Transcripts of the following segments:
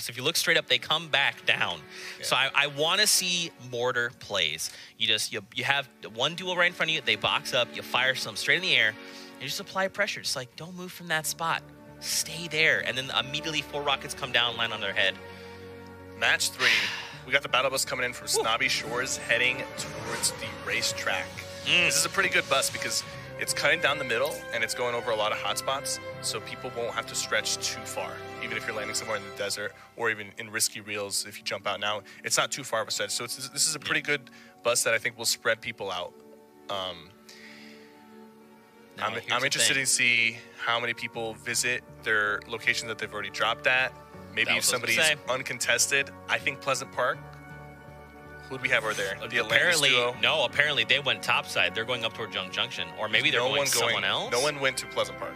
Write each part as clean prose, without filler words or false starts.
So if you look straight up, they come back down. Yeah. So I want to see mortar plays. You have one duel right in front of you. They box up. You fire some straight in the air. And you just apply pressure. Just like, don't move from that spot. Stay there. And then immediately 4 rockets come down and land on their head. Match 3. We got the battle bus coming in from Snobby Shores heading towards the racetrack. This is a pretty good bus because it's cutting down the middle and it's going over a lot of hotspots, so people won't have to stretch too far. Even if you're landing somewhere in the desert or even in risky reels, if you jump out now, it's not too far of a stretch. So this is a pretty good bus that I think will spread people out. I'm interested to see how many people visit their location that they've already dropped at. Maybe if somebody's uncontested. I think Pleasant Park. Who do we have over there? The Atlantis duo? No, apparently they went topside. They're going up toward Junk Junction. Or maybe they're going someone else. No one went to Pleasant Park.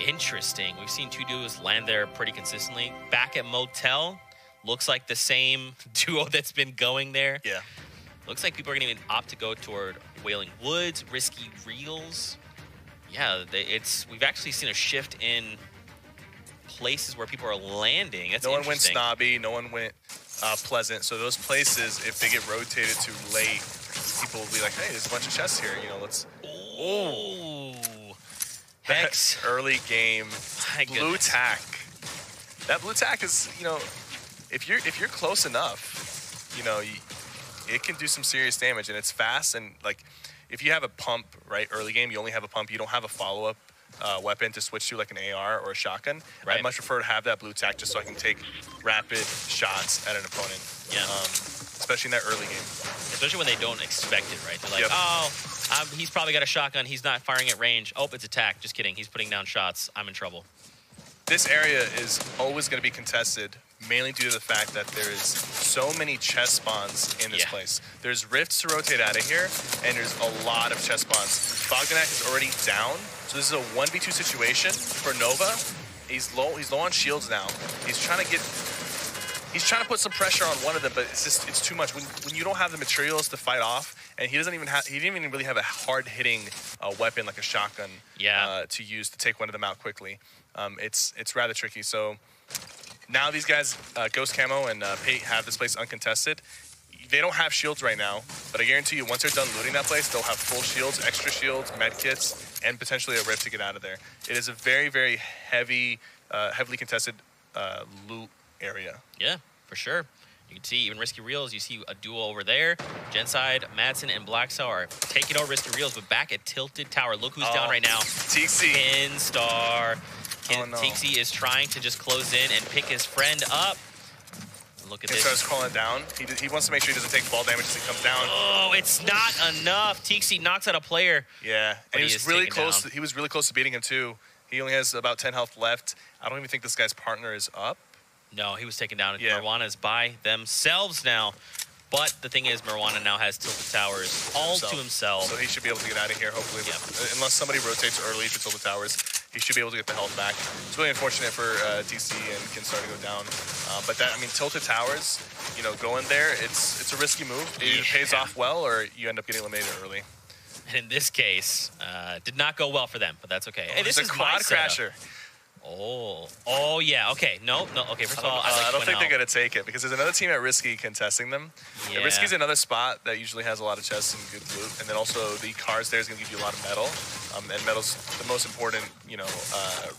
Interesting. We've seen 2 duos land there pretty consistently. Back at Motel, looks like the same duo that's been going there. Yeah. Looks like people are going to opt to go toward Wailing Woods, Risky Reels. Yeah, we've actually seen a shift in places where people are landing. That's no one went Snobby. No one went Pleasant. So those places, if they get rotated too late, people will be like, hey, there's a bunch of chests here. Let's... Oh. Hex. Early game. Blue tack. That blue tack is, if you're close enough, it can do some serious damage. And it's fast. And, if you have a pump, right, early game, you only have a pump. You don't have a follow-up weapon to switch to, like an AR or a shotgun. Right. I'd much prefer to have that blue tack just so I can take rapid shots at an opponent. Yeah. Especially in that early game. Especially when they don't expect it, right? They're like, he's probably got a shotgun. He's not firing at range. Oh, it's attack. Just kidding. He's putting down shots. I'm in trouble. This area is always going to be contested, mainly due to the fact that there is so many chest spawns in this place. There's rifts to rotate out of here, and there's a lot of chest spawns. Bogdanak is already down, so this is a 1v2 situation for Nova. He's low on shields now. He's trying to put some pressure on one of them, but it's too much. When you don't have the materials to fight off, and he didn't even really have a hard-hitting weapon like a shotgun to use to take one of them out quickly. It's rather tricky. So now these guys, Ghost Camo and Pate, have this place uncontested. They don't have shields right now, but I guarantee you once they're done looting that place, they'll have full shields, extra shields, med kits, and potentially a rift to get out of there. It is a very, very heavily contested loot area. Yeah, for sure. You can see even Risky Reels, you see a duo over there. Genside, Madsen, and Blacksaw are taking out Risky Reels, but back at Tilted Tower. Look who's down right now. Tixi. Pinstar. Tixi is trying to just close in and pick his friend up. Look at this. Pinstar's calling down. He wants to make sure he doesn't take fall damage as he comes down. Oh, it's not enough. Tixi knocks out a player. Yeah, and he was really close. He was really close to beating him too. He only has about 10 health left. I don't even think this guy's partner is up. No, he was taken down. Yeah. Marwana is by themselves now. But the thing is, Marwana now has Tilted Towers all to himself. So he should be able to get out of here, hopefully. Unless somebody rotates early to Tilted Towers, he should be able to get the health back. It's really unfortunate for DC and Kinstar to go down. But Tilted Towers, going there, it's a risky move. It either pays off well or you end up getting eliminated early. And in this case, did not go well for them, but that's okay. Hey, this is a quad crasher. Oh yeah. Okay. No. Okay. First of all, I don't think they're gonna take it because there's another team at Risky contesting them. Yeah. Risky's another spot that usually has a lot of chests and good loot, and then also the cars there is gonna give you a lot of metal, and metal's the most important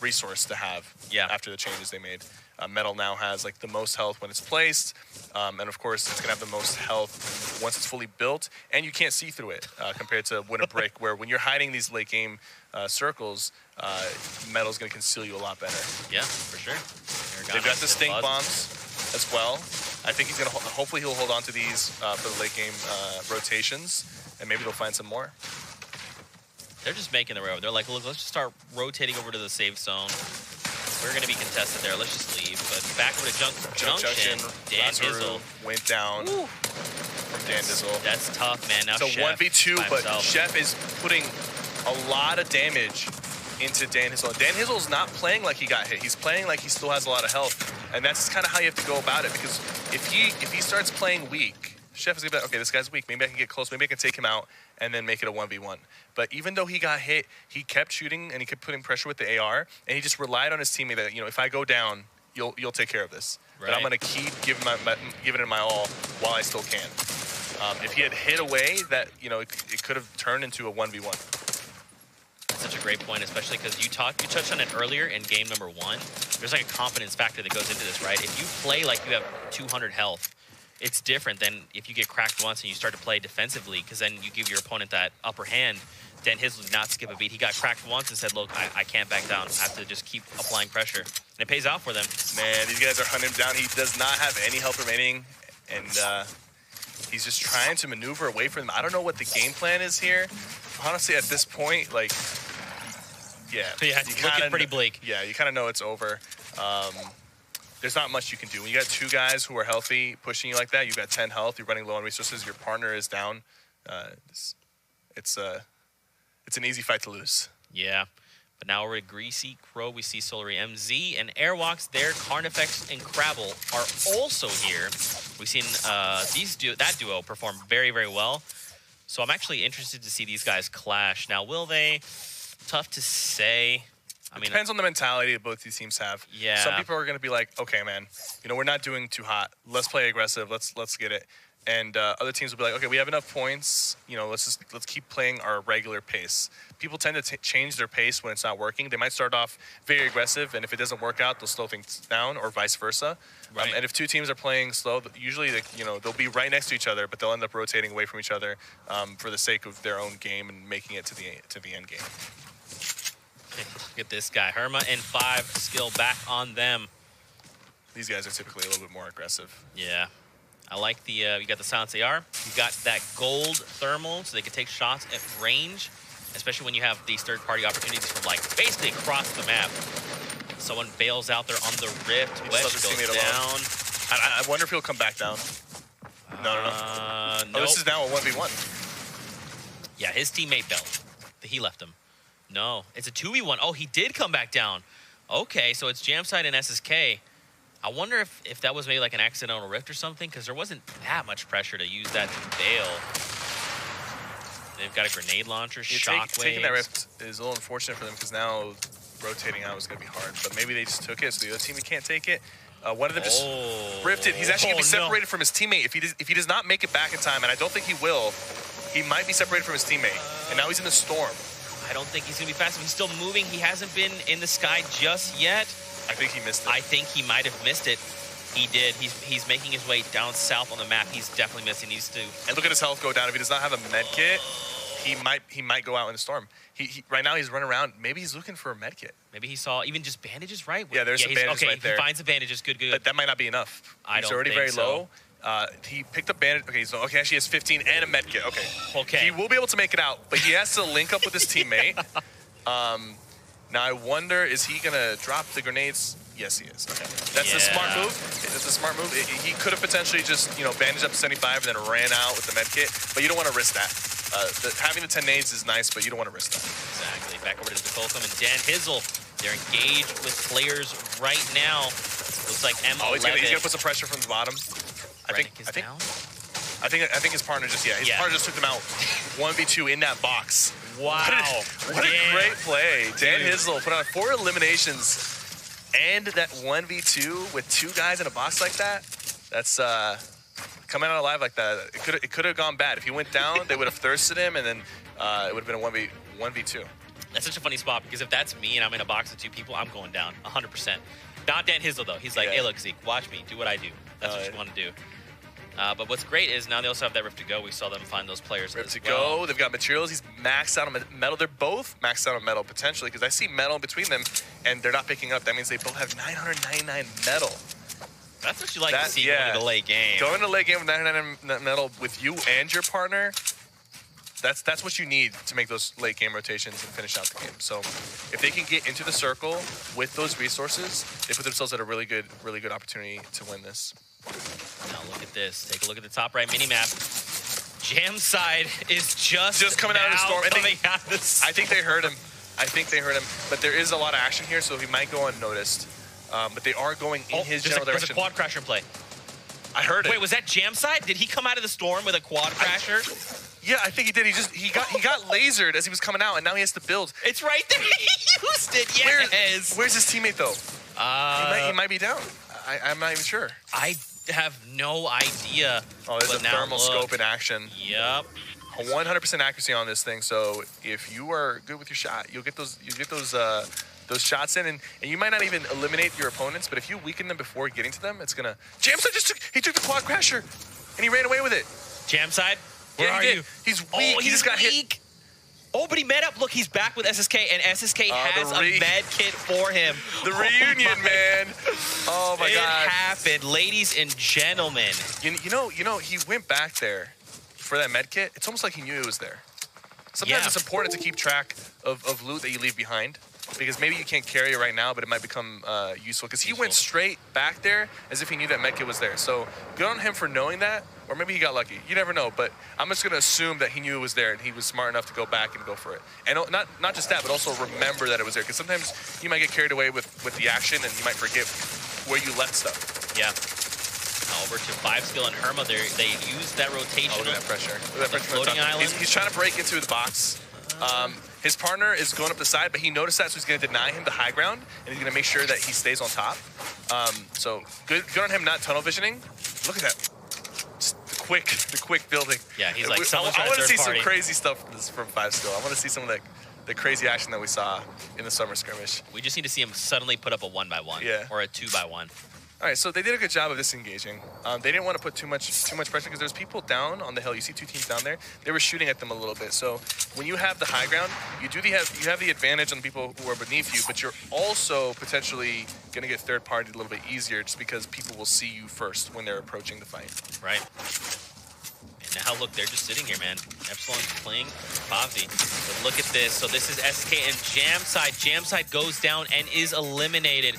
resource to have. Yeah. After the changes they made, metal now has the most health when it's placed, and of course it's gonna have the most health once it's fully built, and you can't see through it compared to Winter Brick, where when you're hiding these late game circles, metal's going to conceal you a lot better. Yeah, for sure. They've got the stink bombs as well. I think he's going to, hopefully he'll hold on to these for the late game rotations, and maybe they'll find some more. They're just making their way over. They're like, look, let's just start rotating over to the safe zone. We're going to be contested there. Let's just leave. But back over to Junction. Dan Dizzle went down from Dan Dizzle. That's tough, man. Now it's a 1v2, but Chef is putting a lot of damage into Dan Hizzle. Dan Hizzle's not playing like he got hit. He's playing like he still has a lot of health. And that's kind of how you have to go about it, because if he starts playing weak, Chef is going to be like, okay, this guy's weak. Maybe I can get close. Maybe I can take him out and then make it a 1v1. But even though he got hit, he kept shooting and he kept putting pressure with the AR, and he just relied on his teammate that, if I go down, you'll take care of this. but I'm going to keep giving it my all while I still can. If he had hit away, that it could have turned into a 1v1. Such a great point, especially because you touched on it earlier in game number 1. There's like a confidence factor that goes into this, right? If you play like you have 200 health, it's different than if you get cracked once and you start to play defensively, because then you give your opponent that upper hand. Dan Hizzle did not skip a beat. He got cracked once and said, look, I can't back down. I have to just keep applying pressure. And it pays out for them. Man, these guys are hunting him down. He does not have any health remaining, and he's just trying to maneuver away from them. I don't know what the game plan is here. Honestly, at this point, like, yeah, it's looking pretty bleak. Yeah, you kind of know it's over. There's not much you can do. When you got 2 guys who are healthy pushing you like that, you've got 10 health, you're running low on resources, your partner is down. It's an easy fight to lose. Yeah, but now we're at Greasy Crow. We see Solary MZ and Airwalks there. Carnifex and Crabble are also here. We've seen that duo perform very, very well. So I'm actually interested to see these guys clash. Now, will they? Tough to say. I mean, it depends on the mentality that both these teams have. Yeah. Some people are going to be like, okay, man, we're not doing too hot. Let's play aggressive. Let's get it. And other teams will be like, okay, we have enough points. Let's keep playing our regular pace. People tend to change their pace when it's not working. They might start off very aggressive, and if it doesn't work out, they'll slow things down, or vice versa. Right. And if 2 teams are playing slow, usually they'll be right next to each other, but they'll end up rotating away from each other for the sake of their own game and making it to the end game. Look at this guy. Herma and 5 skill back on them. These guys are typically a little bit more aggressive. Yeah. I like the, you got the Silence AR. You got that gold thermal, so they can take shots at range, especially when you have these third-party opportunities from, like, basically across the map. Someone bails out there on the rift. Wedge goes down. I wonder if he'll come back down. No. Nope. Oh, this is now a 1v1. Yeah, his teammate bailed. He left him. No, it's a 2v1. Oh, he did come back down. Okay, so it's Jamside and SSK. I wonder if that was maybe like an accidental rift or something, because there wasn't that much pressure to use that to bail. They've got a grenade launcher, shockwaves. Taking that rift is a little unfortunate for them, because now rotating out is going to be hard. But maybe they just took it, so the other team can't take it. One of them just rifted. He's actually going to be separated from his teammate. If he does not make it back in time, and I don't think he will, he might be separated from his teammate. And now he's in the storm. I don't think he's going to be fast. He's still moving. He hasn't been in the sky just yet. I think he missed it. I think he might have missed it. He did. He's making his way down south on the map. He's definitely missing. He needs to. And look at his health go down. If he does not have a med kit, he might go out in the storm. He right now he's running around. Maybe he's looking for a med kit. Maybe he saw even just bandages, right? Yeah, there's some bandages right there. He finds the bandages. Good. But that might not be enough. He's already very low. He picked up bandage. Okay, so actually he has 15 and a med kit. Okay. He will be able to make it out, but he has to link up with his teammate. Now I wonder, is he gonna drop the grenades? Yes, he is. Okay, that's the smart move. That's a smart move. He could have potentially just bandaged up to 75 and then ran out with the med kit, but you don't want to risk that. Having the 10 nades is nice, but you don't want to risk that. Exactly. Back over to Colcom and Dan Hizzle. They're engaged with players right now. Looks like M11. Oh, he's gonna put some pressure from the bottom. I think his partner just partner just took them out 1v2 in that box. Wow. What a great play. Dan Hizzle put on 4 eliminations and that 1v2 with 2 guys in a box like that. That's coming out alive like that. It could have gone bad. If he went down, they would have thirsted him, and then it would have been a 1v2. That's such a funny spot, because if that's me and I'm in a box of 2 people, I'm going down 100%. Not Dan Hizzle, though. He's like, hey, look, Zeke, watch me. Do what I do. That's what you want to do. But what's great is now they also have that Rift to Go. We saw them find those players Rift to Go. They've got materials. He's maxed out on metal. They're both maxed out on metal, potentially, because I see metal between them, and they're not picking up. That means they both have 999 metal. That's what you like to see going to the late game. Going to the late game with 999 metal with you and your partner, that's what you need to make those late game rotations and finish out the game. So if they can get into the circle with those resources, they put themselves at a really good opportunity to win this. Now look at this. Take a look at the top right mini-map. Jamside is just coming out of the storm. I think they heard him. But there is a lot of action here, so he might go unnoticed. But they are going in his general direction. There's a quad crasher in play. I heard it. Wait, was that Jamside? Did he come out of the storm with a quad crasher? Yeah, I think he did. He got lasered as he was coming out, and now he has to build. It's right there. He used it. Yes. Where's his teammate though? He might be down. I'm not even sure. I have no idea. Oh, there's a thermal scope in action. Yep. 100% accuracy on this thing. So if you are good with your shot, you'll get those those shots in, and you might not even eliminate your opponents, but if you weaken them before getting to them, it's gonna. Jamside took the quad crasher, and he ran away with it. Jamside, where are you? He's weak. He just got hit. Oh, but he met up. Look, he's back with SSK, and SSK has a med kit for him. The reunion, man. Oh my God. It happened, ladies and gentlemen. You know, he went back there for that med kit. It's almost like he knew it was there. Sometimes it's important to keep track of loot that you leave behind, because maybe you can't carry it right now, but it might become useful. Because he went straight back there as if he knew that med kit was there. So good on him for knowing that, or maybe he got lucky. You never know, but I'm just going to assume that he knew it was there and he was smart enough to go back and go for it. And not just that, but also remember that it was there. Because sometimes you might get carried away with the action and you might forget where you left stuff. Yeah. Over to 5-skill and Herma. They use that rotation. Oh, look at that pressure. Look at that pressure. Floating island. He's trying to break into the box. His partner is going up the side, but he noticed that, so he's going to deny him the high ground, and he's going to make sure that he stays on top. So good on him not tunnel visioning. Look at that. Just the quick building. Yeah, he's like, I want to see some crazy stuff from 5-skill. I want to see some of the crazy action that we saw in the summer skirmish. We just need to see him suddenly put up a 1x1 or a 2x1. All right, so they did a good job of disengaging. They didn't want to put too much pressure because there's people down on the hill. You see 2 teams down there. They were shooting at them a little bit. So when you have the high ground, you have the advantage on the people who are beneath you, but you're also potentially going to get third party a little bit easier just because people will see you first when they're approaching the fight. Right. And now look, they're just sitting here, man. Epsilon's playing Bobsy. But look at this. So this is SK and Jamside. Jamside goes down and is eliminated.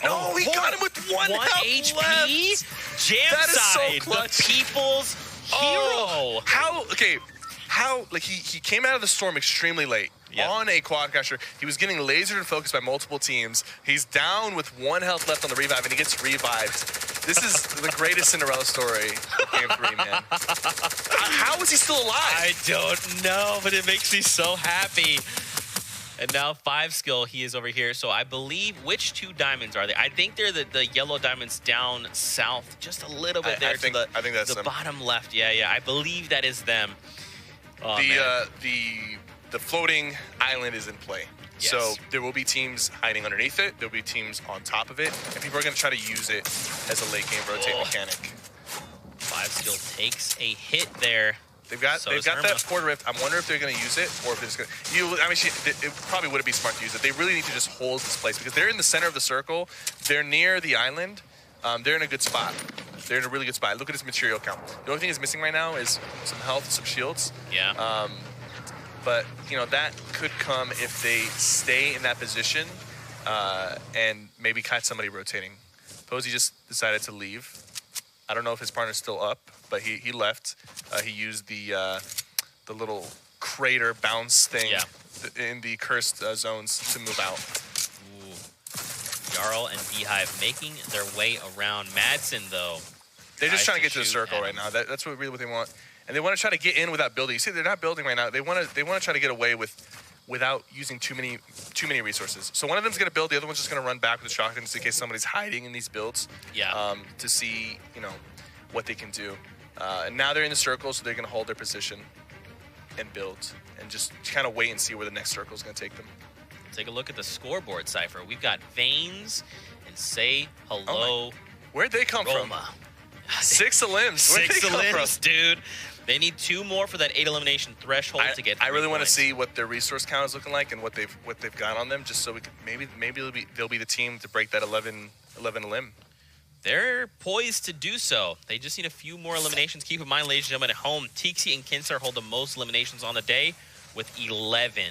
No, he got him with one HP. Left. Jamside, that is so clutch. The people's hero. How like he came out of the storm extremely late on a quad crasher. He was getting lasered and focused by multiple teams. He's down with 1 health left on the revive, and he gets revived. This is the greatest Cinderella story of Game 3, man. How is he still alive? I don't know, but it makes me so happy. And now 5-skill, he is over here. So I believe, which 2 diamonds are they? I think they're the yellow diamonds down south, just a little bit there. I think that's the them. bottom left. Yeah. I believe that is them. Oh, the floating island is in play. Yes. So there will be teams hiding underneath it. There will be teams on top of it. And people are going to try to use it as a late game rotate mechanic. 5-skill takes a hit there. They've got that Porter Rift. I wonder if they're going to use it or if it's going to... it probably wouldn't be smart to use it. They really need to just hold this place because they're in the center of the circle. They're near the island. They're in a good spot. They're in a really good spot. Look at his material count. The only thing is missing right now is some health and some shields. Yeah. But, that could come if they stay in that position and maybe catch somebody rotating. Posey just decided to leave. I don't know if his partner's still up, but he left. He used the little crater bounce thing in the cursed zones to move out. Ooh. Jarl and Beehive making their way around. Madsen, though. They're just trying to get to the circle right now. That's really what they want. And they want to try to get in without building. You see, they're not building right now. They want to try to get away without using too many resources. So one of them's going to build, the other one's just going to run back with the shotguns in case somebody's hiding in these builds. Yeah. To see, what they can do. And now they're in the circle, so they're going to hold their position and build and just kind of wait and see where the next circle is going to take them. Take a look at the scoreboard, Cypher. We've got Veins and Say Hello. Oh where'd they come Roma. from? 6 elims. 6 elims, dude. They need 2 more for that 8 elimination threshold to get. I really want to see what their resource count is looking like and what they've got on them, just so we could maybe they'll be the team to break that 11 elim. They're poised to do so. They just need a few more eliminations. Keep in mind, ladies and gentlemen, at home, Tixi and Kinsar hold the most eliminations on the day with 11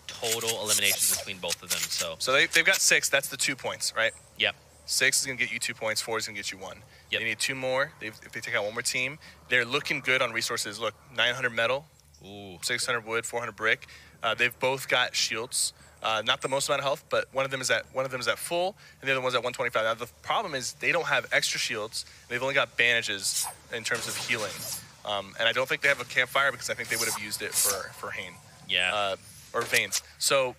total eliminations between both of them. So they've got 6. That's the 2 points, right? Yep. 6 is going to get you 2 points. 4 is going to get you 1. Yep. They need 2 more. If they take out 1 more team, they're looking good on resources. Look, 900 metal, 600 wood, 400 brick. They've both got shields. Not the most amount of health, but one of them is at full, and the other one's at 125. Now the problem is they don't have extra shields. They've only got bandages in terms of healing, and I don't think they have a campfire because I think they would have used it for Hane. Yeah. Or Veins. So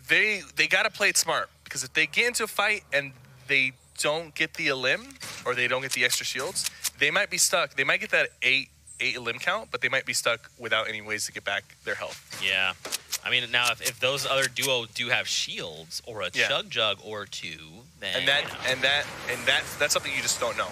they got to play it smart because if they get into a fight and they don't get the elim or they don't get the extra shields, they might be stuck. They might get that 8 elim count, but they might be stuck without any ways to get back their health. Yeah. I mean, now if those other duo do have shields or a chug jug or two, then that's something you just don't know.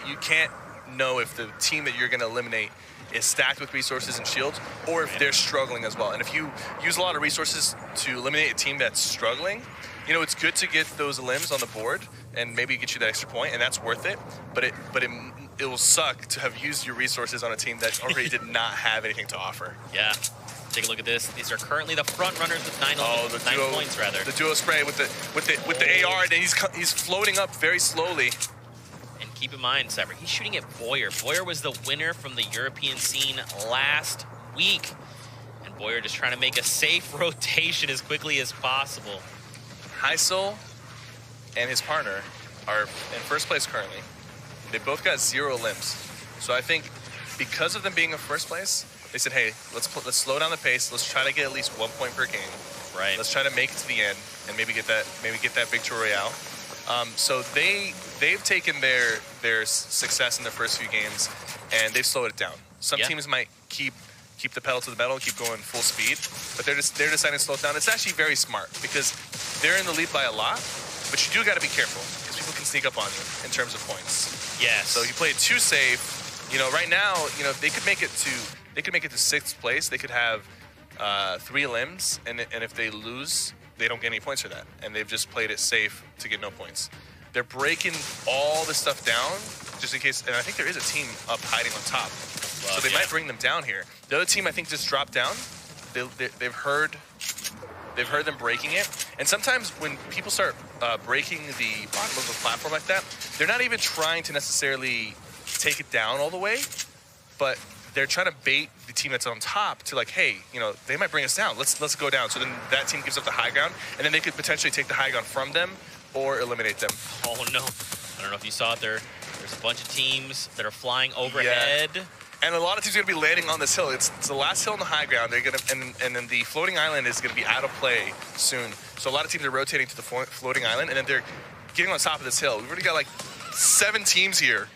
You can't know if the team that you're going to eliminate is stacked with resources and shields, or if they're struggling as well. And if you use a lot of resources to eliminate a team that's struggling, you know, it's good to get those limbs on the board and maybe get you that extra point, and that's worth it. But it will suck to have used your resources on a team that already did not have anything to offer. Yeah. Take a look at this. These are currently the front runners with 9 points rather. The duo spray with the AR, and he's floating up very slowly. And keep in mind, Cyber, he's shooting at Boyer. Boyer was the winner from the European scene last week. And Boyer just trying to make a safe rotation as quickly as possible. Heisel and his partner are in first place currently. They both got 0 limbs. So I think because of them being in first place, they said, hey, let's slow down the pace. Let's try to get at least 1 point per game. Right. Let's try to make it to the end and maybe get that victory royale. So they've taken their success in the first few games and they've slowed it down. Some teams might keep the pedal to the metal, keep going full speed, but they're deciding to slow it down. It's actually very smart because they're in the lead by a lot, but you do got to be careful because people can sneak up on you in terms of points. Yes. So you play it too safe. You know, right now, you know, they could make it to 6th place. They could have 3 limbs, and if they lose, they don't get any points for that. And they've just played it safe to get no points. They're breaking all this stuff down just in case. And I think there is a team up hiding on top, so they might bring them down here. The other team, I think, just dropped down. They've heard them breaking it. And sometimes when people start breaking the bottom of a platform like that, they're not even trying to necessarily take it down all the way, but they're trying to bait the team that's on top to like, hey, you know, they might bring us down. Let's go down. So then that team gives up the high ground, and then they could potentially take the high ground from them or eliminate them. Oh no! I don't know if you saw it there. There's a bunch of teams that are flying overhead. Yeah. And a lot of teams are going to be landing on this hill. It's the last hill on the high ground. They're going to, and then the floating island is going to be out of play soon. So a lot of teams are rotating to the floating island, and then they're getting on top of this hill. We've already got like 7 teams here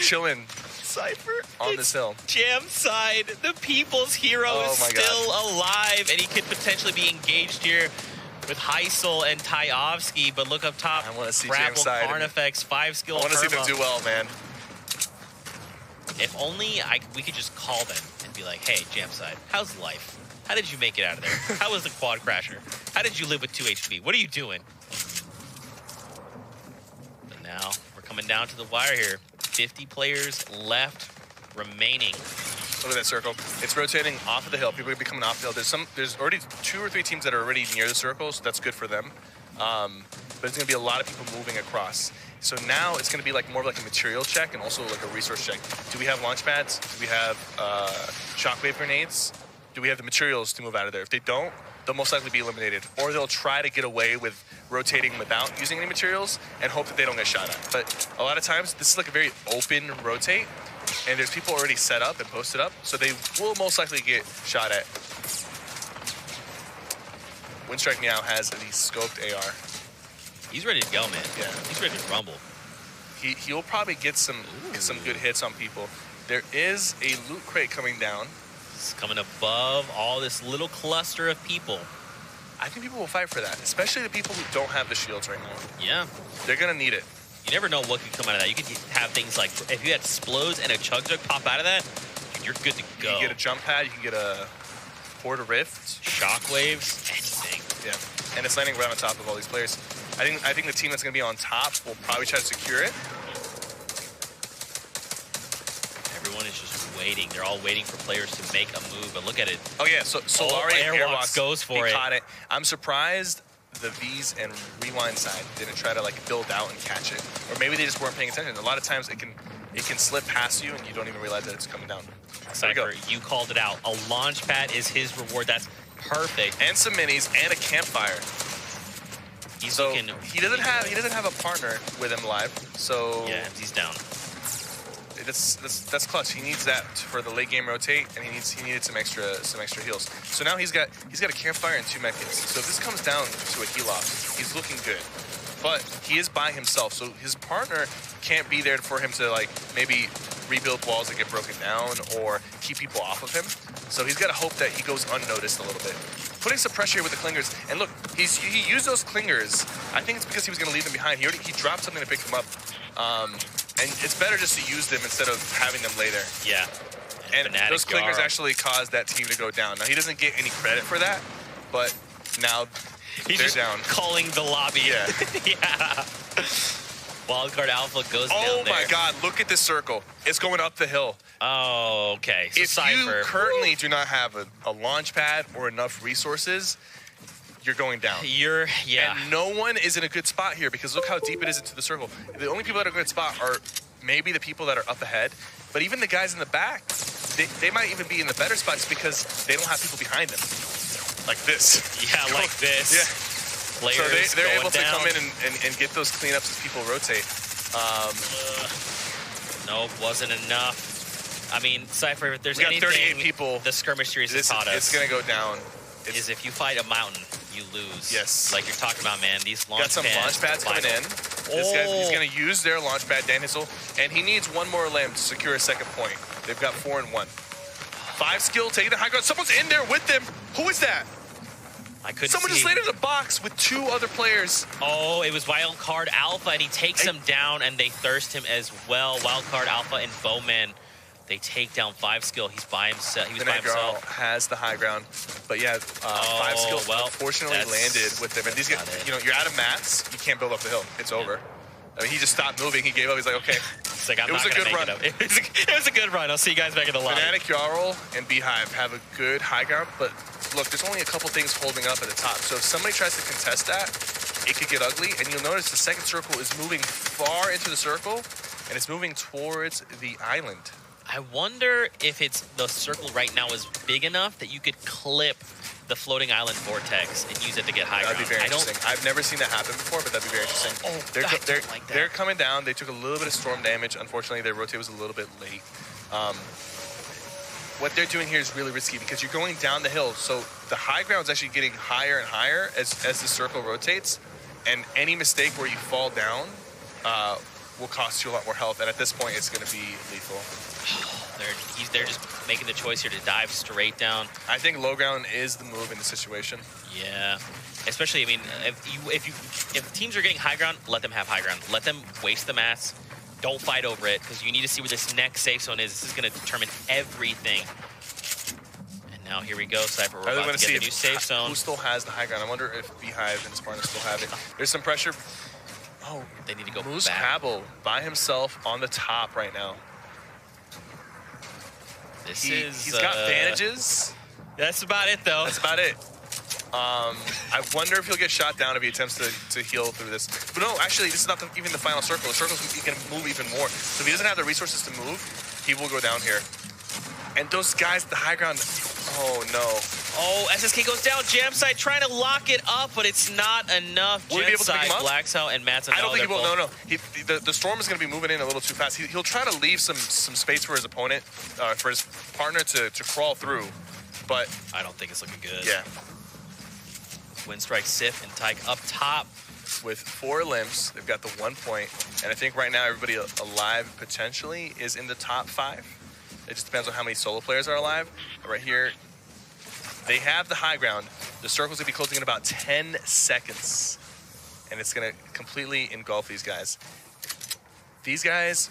chilling. Cypher on this hill. Jam side, the people's hero is still alive, and he could potentially be engaged here with Heisel and Tyovsky. But look up top. I want to see Grapple, Jam side. Carnifex, 5 skill. I want to see them do well, man. If only we could just call them and be like, hey, Jam side, how's life? How did you make it out of there? How was the quad crasher? How did you live with 2 HP? What are you doing? But now we're coming down to the wire here. 50 players left remaining. Look at that circle. It's rotating off of the hill. People are going to be coming off the hill. There's already 2 or 3 teams that are already near the circle, so that's good for them. But there's going to be a lot of people moving across. So now it's going to be like more of like a material check and also like a resource check. Do we have launch pads? Do we have shockwave grenades? Do we have the materials to move out of there? If they don't, they'll most likely be eliminated. Or they'll try to get away with rotating without using any materials and hope that they don't get shot at. But a lot of times, this is like a very open rotate, and there's people already set up and posted up, so they will most likely get shot at. Windstrike Meow has the scoped AR. He's ready to go, man. Yeah. He's ready to rumble. He'll probably get some good hits on people. There is a loot crate coming down. It's coming above all this little cluster of people. I think people will fight for that, especially the people who don't have the shields right now. Yeah. They're going to need it. You never know what could come out of that. You could have things like, if you had Splodes and a Chug Jug pop out of that, you're good to go. You can get a jump pad, you can get a Porta Rift. Shockwaves, anything. Yeah, and it's landing right on top of all these players. I think the team that's going to be on top will probably try to secure it. Everyone is just waiting. They're all waiting for players to make a move, but look at it. Oh yeah, so Solari Airwalks goes for it. Caught it. I'm surprised the V's and Rewind side didn't try to like build out and catch it, or maybe they just weren't paying attention. A lot of times it can slip past you and you don't even realize that it's coming down. Cypher, you called it out. A launch pad is his reward. That's perfect. And some minis and a campfire. So he doesn't have a partner with him live. So yeah, he's down. That's clutch. He needs that for the late game rotate, and he needed some extra heals. So now he's got a campfire and 2 medkits. So if this comes down to a heal off, he's looking good. but he is by himself, so his partner can't be there for him to like maybe rebuild walls that get broken down or keep people off of him. So he's got to hope that he goes unnoticed a little bit. Putting some pressure here with the clingers, and look, he used those clingers. I think it's because he was going to leave them behind. He dropped something to pick them up, and it's better just to use them instead of having them lay there. Yeah. And those clingers actually caused that team to go down. Now he doesn't get any credit for that, but now he's they're just down. Calling the lobby. Yeah. Yeah. Wildcard Alpha goes down Oh there. my God! Look at this circle. It's going up the hill. Oh, okay. So If Cypher. you currently do not have a launch pad or enough resources, you're going down. Yeah. And no one is in a good spot here because look how deep it is into the circle. The only people that are in a good spot are maybe the people that are up ahead, but even the guys in the back, they might even be in the better spots because they don't have people behind them. Like this. Yeah, like this. Yeah. Players So they're going able to down. come in and get those cleanups as people rotate. Nope, wasn't enough. I mean, Cypher, if there's We got anything 38 people. the Skirmish series has taught us, It's going to go down. is if you fight a mountain, you lose. Yes. Like you're talking about, man. These launch Got some launch pads coming in. This guy's he's going to use their launch pad, Dan Hissel, and he needs one more limb to secure a second point. They've got 4 and 1. 5 skill, taking the high ground. Someone's in there with them. Who is that? I couldn't Someone see. just laid in a box with 2 other players. Oh, it was Wildcard Alpha, and he takes him down, and they thirst him as well. Wildcard Alpha and Bowman, they take down 5 skill. He's by himself. He was by himself. Has the high ground, but yeah, 5 skill unfortunately landed with them. And these guys, you know, you're out of mats. You can't build up the hill. It's over. I mean, he just stopped moving. He gave up. He's like, okay. It's like, I'm It was not a gonna good make run. it up. It was a good run. I'll see you guys back in the lobby. Fnatic, Jarl, and Beehive have a good high ground, but look, there's only a couple things holding up at the top. So if somebody tries to contest that, it could get ugly. And you'll notice the second circle is moving far into the circle, and it's moving towards the island. I wonder if it's the circle right now is big enough that you could clip the floating island vortex and use it to get high ground. That'd be very interesting. I've never seen that happen before, but that'd be very interesting. They're coming down. They took a little bit of storm damage. Unfortunately, their rotate was a little bit late. What they're doing here is really risky because you're going down the hill. So the high ground is actually getting higher and higher as the circle rotates. And any mistake where you fall down will cost you a lot more health. And at this point, it's going to be lethal. They're just making the choice here to dive straight down. I think low ground is the move in this situation. Yeah, especially, I mean, if teams are getting high ground, let them have high ground. Let them waste the mats. Don't fight over it because you need to see where this next safe zone is. This is going to determine everything. And now here we go, Cypher. We're about to get the new safe zone. Who still has the high ground? I wonder if Beehive and Sparta still have it. There's some pressure. Oh, they need to go Moose back. Cabell by himself on the top right now. He's got bandages. That's about it, though. That's about it. I wonder if he'll get shot down if he attempts to heal through this. But no, actually, this is not even the final circle. The circle's going to move even more. So if he doesn't have the resources to move, he will go down here. And those guys at the high ground, oh no. Oh, SSK goes down. Jamside trying to lock it up, but it's not enough. Will he be able to pick him up? Blackshout and Matson. I don't think he will. No. The storm is going to be moving in a little too fast. He'll try to leave some space for his opponent, for his partner to crawl through. But I don't think it's looking good. Yeah. Windstrike, Sif, and Tyke up top. With 4 limbs, they've got the 1 point. And I think right now everybody alive potentially is in the top 5. It just depends on how many solo players are alive. But right here, they have the high ground. The circle's gonna be closing in about 10 seconds. And it's gonna completely engulf these guys. These guys,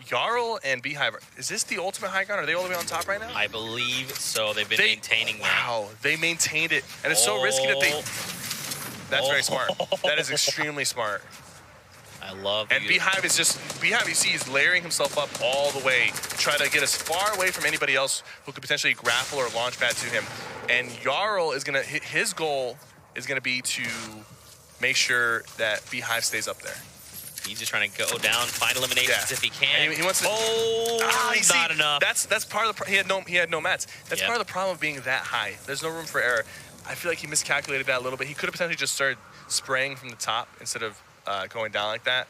Jarl and Beehive, is this the ultimate high ground? Are they all the way on top right now? I believe so. They've been maintaining that. Wow, they maintained it. And it's so risky that they... That's very smart. That is extremely smart. I love And Beehive is just, Beehive, you see, he's layering himself up all the way to try to get as far away from anybody else who could potentially grapple or launch pad to him. And Jarl is going to, his goal is going to be to make sure that Beehive stays up there. He's just trying to go down, find eliminations if he can. And he wants to, not enough. That's part of the, he had no mats. That's part of the problem of being that high. There's no room for error. I feel like he miscalculated that a little bit. He could have potentially just started spraying from the top instead of going down like that.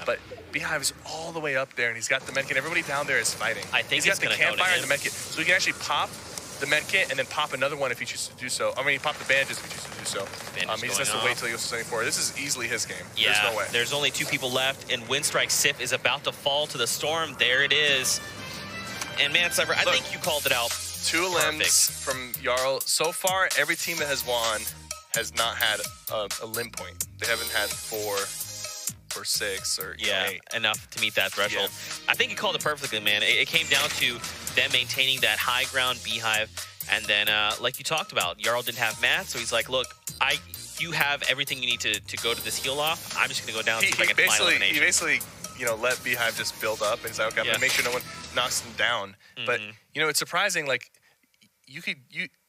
But Beehive is all the way up there, and he's got the medkit. Everybody down there is fighting. I think he's got the campfire and the medkit, so he can actually pop the med kit and then pop another one if you choose to do so. I mean, you pop the bandages if you choose to do so. He just has to wait till he goes to 74. This is easily his game. Yeah, there's no way. There's only 2 people left, and Windstrike Sif is about to fall to the storm. There it is. And man, Cyber, I think you called it out. 2 limbs from Jarl. So far, every team that has won has not had a limb point. They haven't had 4 or 6 or 8. Enough to meet that threshold. Yeah. I think you called it perfectly, man. It came down to them maintaining that high ground Beehive, and then like you talked about, Jarl didn't have math, so he's like, look, you have everything you need to go to this heal off. I'm just gonna go down and see if I can find elimination. He basically, let Beehive just build up, and he's like, okay, I'm gonna make sure no one knocks him down. But it's surprising. Like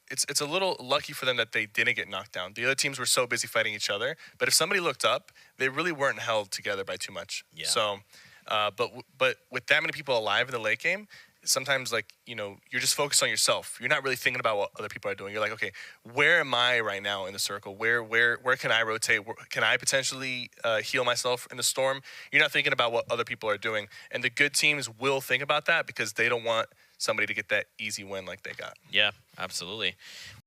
it's a little lucky for them that they didn't get knocked down. The other teams were so busy fighting each other. But if somebody looked up, they really weren't held together by too much. Yeah. So, but with that many people alive in the late game, sometimes you're just focused on yourself. You're not really thinking about what other people are doing. You're like, okay, where am I right now in the circle? Where can I rotate? Can I potentially heal myself in the storm? You're not thinking about what other people are doing. And the good teams will think about that because they don't want somebody to get that easy win like they got. Yeah, absolutely.